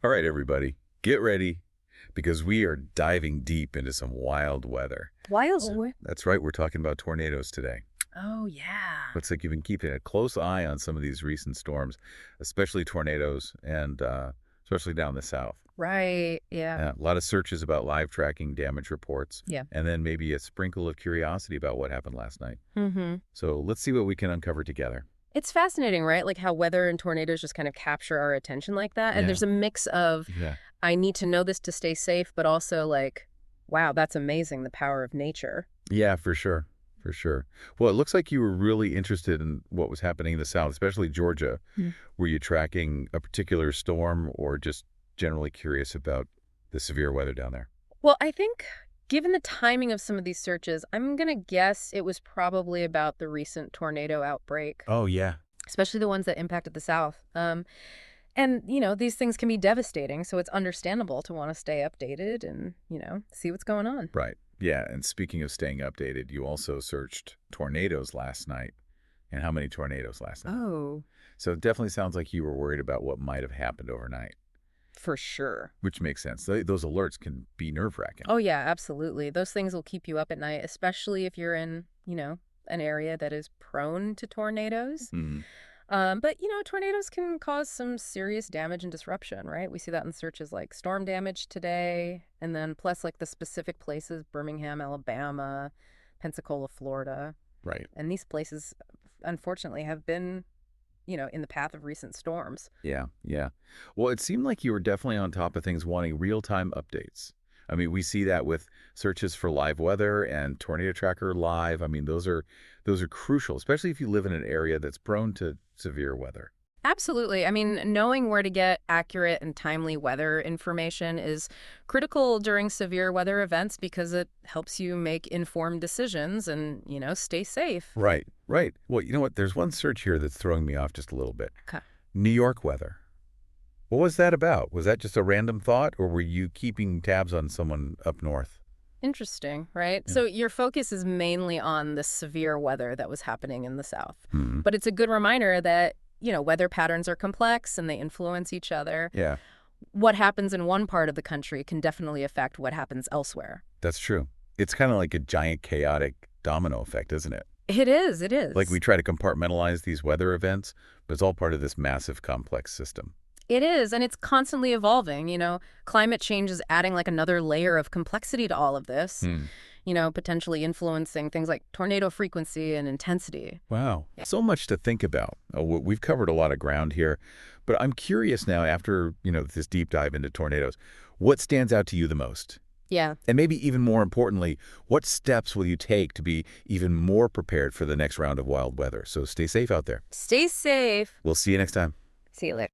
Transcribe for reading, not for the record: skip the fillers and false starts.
All right, everybody, get ready because we are diving deep into some wild weather. Wild. That's right, we're talking about tornadoes today. Oh, yeah. Looks like you've been keeping a close eye on some of these recent storms, especially tornadoes and especially down the south. Right. Yeah. A lot of searches about live tracking damage reports, Yeah. and then maybe a sprinkle of curiosity about what happened last night. Mm-hmm. So let's see what we can uncover together. It's fascinating, right? Like how weather and tornadoes just kind of capture our attention like that. And Yeah, there's a mix of, yeah. I need to know this to stay safe, but also like, wow, that's amazing, the power of nature. Yeah, for sure. For sure. Well, it looks like you were really interested in what was happening in the South, especially Georgia. Mm. Were you tracking a particular storm or just generally curious about the severe weather down there? Well, I think given the timing of some of these searches, I'm going to guess it was probably about the recent tornado outbreak, Oh, yeah. especially the ones that impacted the South. And, these things can be devastating, so it's understandable to want to stay updated and, see what's going on. Right. Yeah. And speaking of staying updated, you also searched tornadoes last night. And how many tornadoes last night? Oh, So it definitely sounds like you were worried about what might have happened overnight, for sure. which makes sense. Those alerts can be nerve-wracking. Oh, yeah, absolutely. Those things will keep you up at night, especially if you're in, an area that is prone to tornadoes. Mhm. But, tornadoes can cause some serious damage and disruption, right? We see that in searches like storm damage today, and then plus like the specific places, Birmingham, Alabama, Pensacola, Florida. Right. And these places, unfortunately, have been, in the path of recent storms. Yeah, yeah. Well, it seemed like you were definitely on top of things wanting real-time updates. I mean, we see that with searches for live weather and Tornado Tracker Live. I mean, those are crucial, especially if you live in an area that's prone to severe weather. Absolutely. I mean, knowing where to get accurate and timely weather information is critical during severe weather events because it helps you make informed decisions and, stay safe. Right, right. Well, you know what? There's one search here that's throwing me off just a little bit. Okay. New York weather. What was that about? Was that just a random thought, or were you keeping tabs on someone up north? Interesting, right? Yeah. So your focus is mainly on the severe weather that was happening in the South. Hmm. But it's a good reminder that, weather patterns are complex and they influence each other. Yeah, What happens in one part of the country can definitely affect what happens elsewhere. that's true. It's kind of like a giant chaotic domino effect, isn't it? It is, it is. Like we try to compartmentalize these weather events, but it's all part of this massive complex system. It is, and it's constantly evolving. Climate change is adding like another layer of complexity to all of this, Hmm. potentially influencing things like tornado frequency and intensity. Wow. So much to think about. We've covered a lot of ground here, but I'm curious now after, this deep dive into tornadoes, what stands out to you the most? Yeah. And maybe even more importantly, what steps will you take to be even more prepared for the next round of wild weather? So stay safe out there. Stay safe. We'll see you next time. See you later.